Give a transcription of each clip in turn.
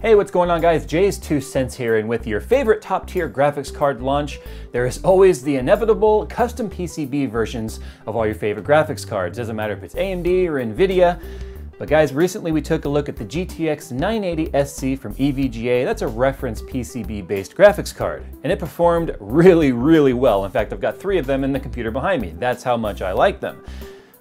Hey, what's going on guys? JayzTwoCents here, and with your favorite top tier graphics card launch, there is always the inevitable custom PCB versions of all your favorite graphics cards. Doesn't matter if it's AMD or NVIDIA. But guys, recently we took a look at the GTX980 SC from EVGA. That's a reference PCB based graphics card, and it performed really well. In fact, I've got 3 of them in the computer behind me. That's how much I like them.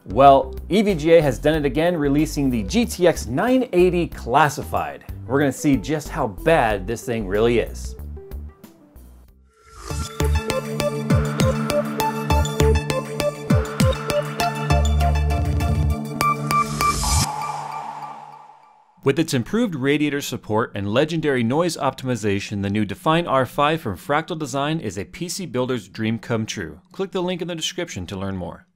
Well, EVGA has done it again, releasing the GTX980 Classified. We're gonna see just how bad this thing really is. With its improved radiator support and legendary noise optimization, the new Define R5 from Fractal Design is a PC builder's dream come true. Click the link in the description to learn more.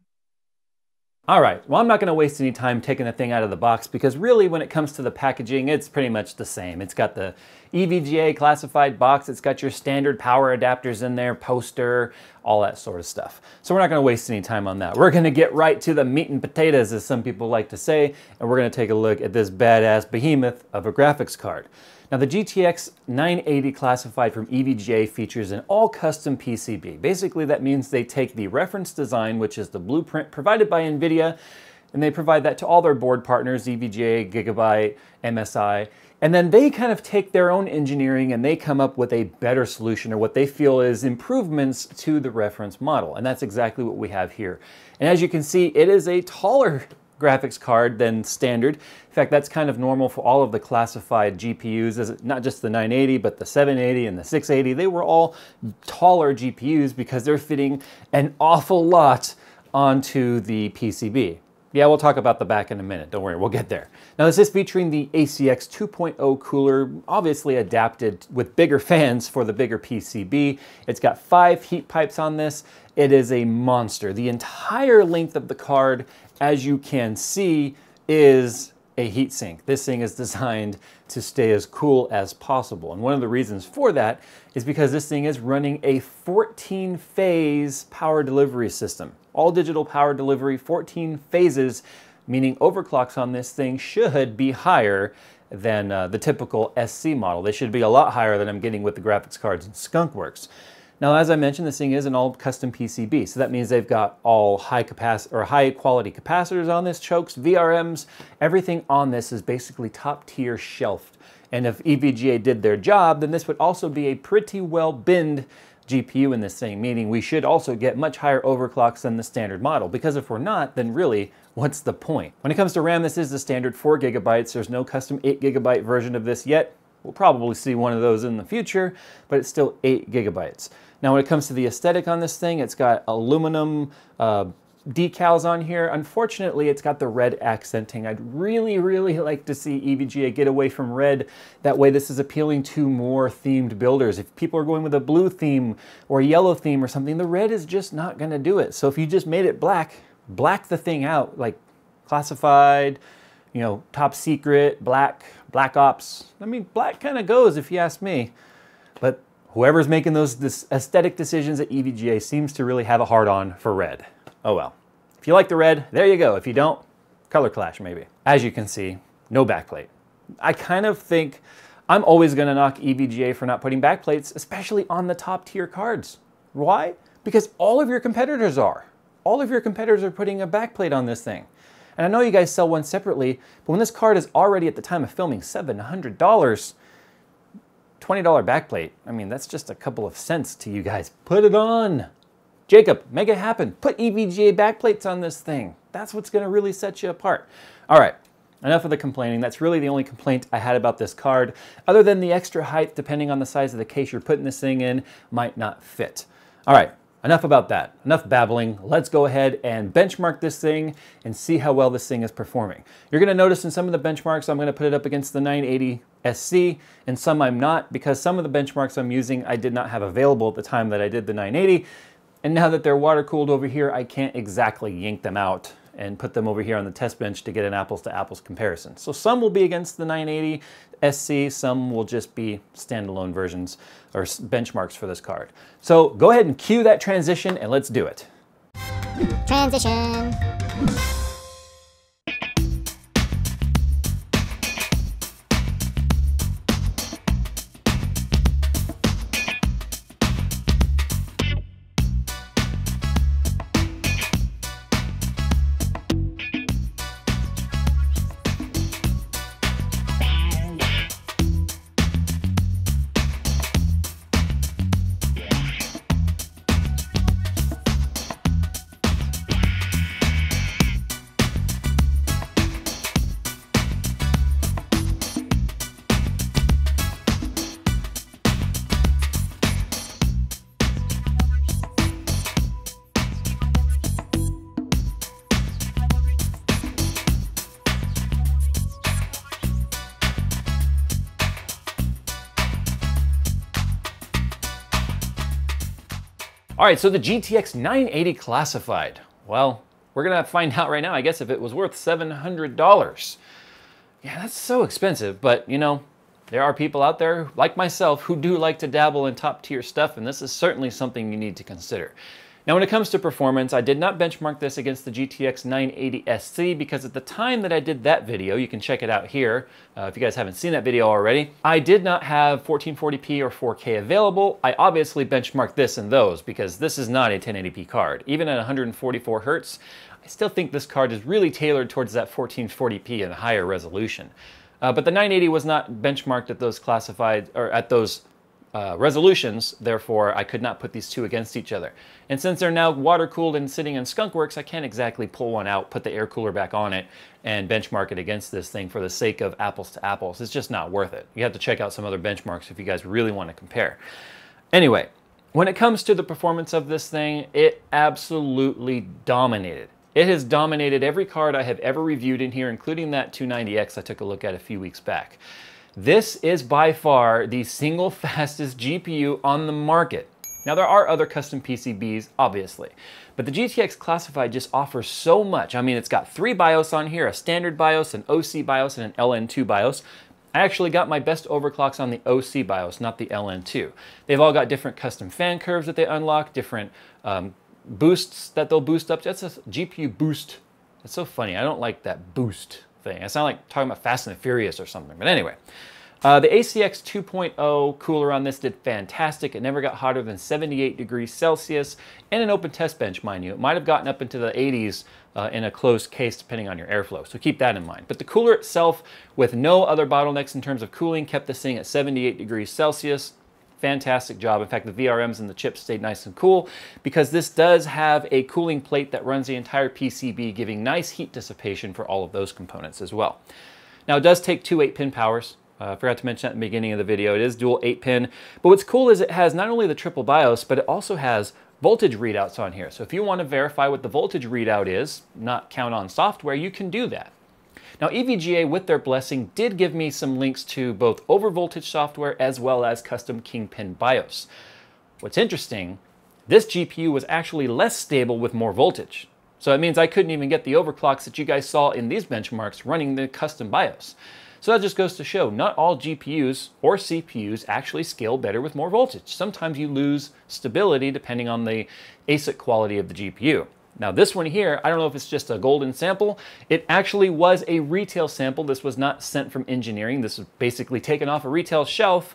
All right, well, I'm not gonna waste any time taking the thing out of the box because really when it comes to the packaging, it's pretty much the same. It's got the EVGA classified box, it's got your standard power adapters in there, poster, all that sort of stuff. So we're not gonna waste any time on that. We're gonna get right to the meat and potatoes, as some people like to say, and we're gonna take a look at this badass behemoth of a graphics card. Now the GTX 980 Classified from EVGA features an all custom PCB. Basically that means they take the reference design, which is the blueprint provided by NVIDIA, and they provide that to all their board partners, EVGA, Gigabyte, MSI, and then they kind of take their own engineering and they come up with a better solution, or what they feel is improvements to the reference model. And that's exactly what we have here. And as you can see, it is a taller graphics card than standard. In fact, that's kind of normal for all of the classified GPUs, not just the 980, but the 780 and the 680. They were all taller GPUs because they're fitting an awful lot onto the PCB. Yeah, we'll talk about the back in a minute. Don't worry, we'll get there. Now, this is featuring the ACX 2.0 cooler, obviously adapted with bigger fans for the bigger PCB. It's got 5 heat pipes on this. It is a monster. The entire length of the card, as you can see, is a heatsink. This thing is designed to stay as cool as possible. And one of the reasons for that is because this thing is running a 14-phase power delivery system. All digital power delivery, 14 phases, meaning overclocks on this thing should be higher than the typical SC model. They should be a lot higher than I'm getting with the graphics cards in Skunkworks. Now, as I mentioned, this thing is an all custom PCB, so that means they've got all high quality capacitors on this, chokes, VRMs, everything on this is basically top tier shelved. And if EVGA did their job, then this would also be a pretty well binned GPU in this thing, meaning we should also get much higher overclocks than the standard model, because if we're not, then really, what's the point? When it comes to RAM, this is the standard 4 gigabytes. There's no custom 8 gigabyte version of this yet. We'll probably see one of those in the future, but it's still 8 gigabytes. Now, when it comes to the aesthetic on this thing, it's got aluminum decals on here. Unfortunately, it's got the red accenting. I'd really like to see EVGA get away from red. That way, this is appealing to more themed builders. If people are going with a blue theme or a yellow theme or something, the red is just not gonna do it. So if you just made it black the thing out, like classified, you know, top secret, black ops. I mean, black kind of goes if you ask me, but whoever's making those aesthetic decisions at EVGA seems to really have a hard-on for red. Oh well. If you like the red, there you go. If you don't, color clash maybe. As you can see, no backplate. I kind of think I'm always gonna knock EVGA for not putting backplates, especially on the top tier cards. Why? Because all of your competitors are. All of your competitors are putting a backplate on this thing. And I know you guys sell one separately, but when this card is already at the time of filming $700, $20 backplate, I mean, that's just a couple of cents to you guys. Put it on. Jacob, make it happen. Put EVGA backplates on this thing. That's what's gonna really set you apart. All right, enough of the complaining. That's really the only complaint I had about this card, other than the extra height, depending on the size of the case you're putting this thing in, might not fit. All right, enough about that. Enough babbling. Let's go ahead and benchmark this thing and see how well this thing is performing. You're gonna notice in some of the benchmarks, I'm gonna put it up against the 980 SC, and some I'm not, because some of the benchmarks I'm using I did not have available at the time that I did the 980. And now that they're water cooled over here, I can't exactly yank them out and put them over here on the test bench to get an apples to apples comparison. So some will be against the 980 SC, some will just be standalone versions or benchmarks for this card. So go ahead and cue that transition and let's do it. Transition. All right, so the GTX 980 Classified. Well, we're gonna find out right now, I guess, if it was worth $700. Yeah, that's so expensive, but you know, there are people out there like myself who do like to dabble in top tier stuff, and this is certainly something you need to consider. Now, when it comes to performance, I did not benchmark this against the GTX 980 SC because at the time that I did that video, you can check it out here if you guys haven't seen that video already, I did not have 1440p or 4K available. I obviously benchmarked this and those because this is not a 1080p card. Even at 144 Hertz, I still think this card is really tailored towards that 1440p and higher resolution. But the 980 was not benchmarked at those classified, or at those resolutions, therefore I could not put these two against each other. And since they're now water-cooled and sitting in skunkworks, I can't exactly pull one out, put the air cooler back on it, and benchmark it against this thing for the sake of apples to apples. It's just not worth it. You have to check out some other benchmarks if you guys really want to compare. Anyway, when it comes to the performance of this thing, it absolutely dominated. It has dominated every card I have ever reviewed in here, including that 290X I took a look at a few weeks back. This is by far the single fastest GPU on the market. Now, there are other custom PCBs, obviously, but the GTX Classified just offers so much. I mean, it's got 3 BIOS on here, a standard BIOS, an OC BIOS, and an LN2 BIOS. I actually got my best overclocks on the OC BIOS, not the LN2. They've all got different custom fan curves that they unlock, different boosts that they'll boost up to. That's a GPU boost. It's so funny. I don't like that boost thing. I sound like talking about Fast and the Furious or something. But anyway, the ACX 2.0 cooler on this did fantastic. It never got hotter than 78 degrees Celsius in an open test bench, mind you. It might have gotten up into the 80s in a closed case depending on your airflow, so keep that in mind. But the cooler itself, with no other bottlenecks in terms of cooling, kept this thing at 78 degrees Celsius. Fantastic job. In fact, the VRMs and the chips stayed nice and cool because this does have a cooling plate that runs the entire PCB, giving nice heat dissipation for all of those components as well. Now, it does take 2 8-pin powers. I forgot to mention at the beginning of the video, it is dual 8-pin. But what's cool is it has not only the triple BIOS, but it also has voltage readouts on here. So if you want to verify what the voltage readout is, not count on software, you can do that. Now, EVGA, with their blessing, did give me some links to both overvoltage software as well as custom Kingpin BIOS. What's interesting, this GPU was actually less stable with more voltage. So it means I couldn't even get the overclocks that you guys saw in these benchmarks running the custom BIOS. So that just goes to show not all GPUs or CPUs actually scale better with more voltage. Sometimes you lose stability depending on the ASIC quality of the GPU. Now this one here, I don't know if it's just a golden sample. It actually was a retail sample. This was not sent from engineering. This was basically taken off a retail shelf.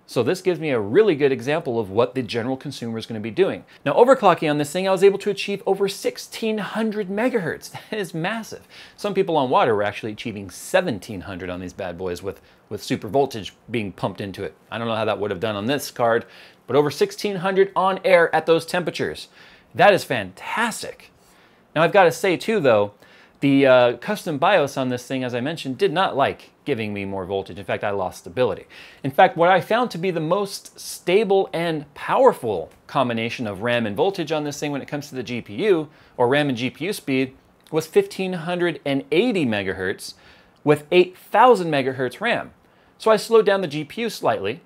So this gives me a really good example of what the general consumer is going to be doing. Now, overclocking on this thing, I was able to achieve over 1600 megahertz. That is massive. Some people on water were actually achieving 1700 on these bad boys with super voltage being pumped into it. I don't know how that would have done on this card, but over 1600 on air at those temperatures. That is fantastic. Now, I've got to say too, though, the custom BIOS on this thing, as I mentioned, did not like giving me more voltage. In fact, I lost stability. In fact, what I found to be the most stable and powerful combination of RAM and voltage on this thing when it comes to the GPU, or RAM and GPU speed, was 1580 megahertz with 8000 megahertz RAM. So I slowed down the GPU slightly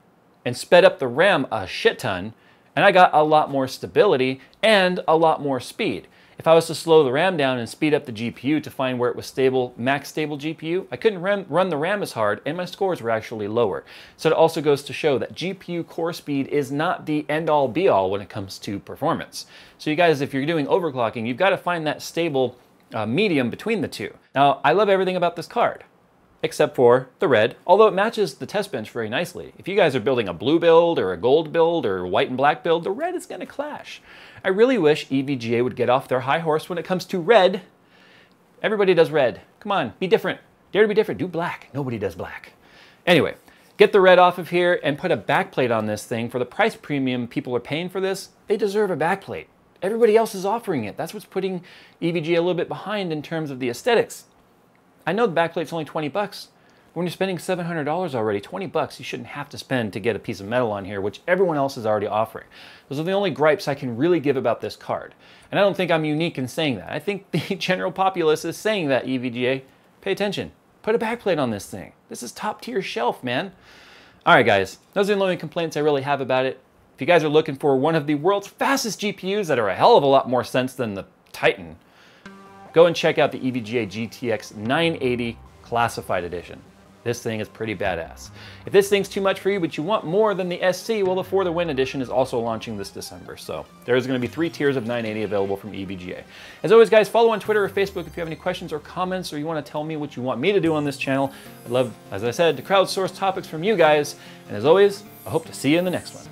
and sped up the RAM a shit ton, and I got a lot more stability and a lot more speed. If I was to slow the RAM down and speed up the GPU to find where it was stable, max stable GPU, I couldn't run the RAM as hard, and my scores were actually lower. So it also goes to show that GPU core speed is not the end-all be-all when it comes to performance. So you guys, if you're doing overclocking, you've got to find that stable medium between the two. Now, I love everything about this card, except for the red, although it matches the test bench very nicely. If you guys are building a blue build or a gold build or a white and black build, the red is going to clash. I really wish EVGA would get off their high horse when it comes to red. Everybody does red. Come on, be different. Dare to be different. Do black. Nobody does black. Anyway, get the red off of here and put a backplate on this thing. For the price premium people are paying for this, they deserve a backplate. Everybody else is offering it. That's what's putting EVGA a little bit behind in terms of the aesthetics. I know the backplate's only 20 bucks. When you're spending $700 already, 20 bucks you shouldn't have to spend to get a piece of metal on here, which everyone else is already offering. Those are the only gripes I can really give about this card. And I don't think I'm unique in saying that. I think the general populace is saying that, EVGA. Pay attention. Put a backplate on this thing. This is top tier shelf, man. All right, guys. Those are the only complaints I really have about it. If you guys are looking for one of the world's fastest GPUs that are a hell of a lot more sense than the Titan, go and check out the EVGA GTX 980 Classified Edition. This thing is pretty badass. If this thing's too much for you, but you want more than the SC, well, the For the Win edition is also launching this December. So there's going to be 3 tiers of 980 available from EVGA. As always, guys, follow on Twitter or Facebook if you have any questions or comments, or you want to tell me what you want me to do on this channel. I'd love, as I said, to crowdsource topics from you guys. And as always, I hope to see you in the next one.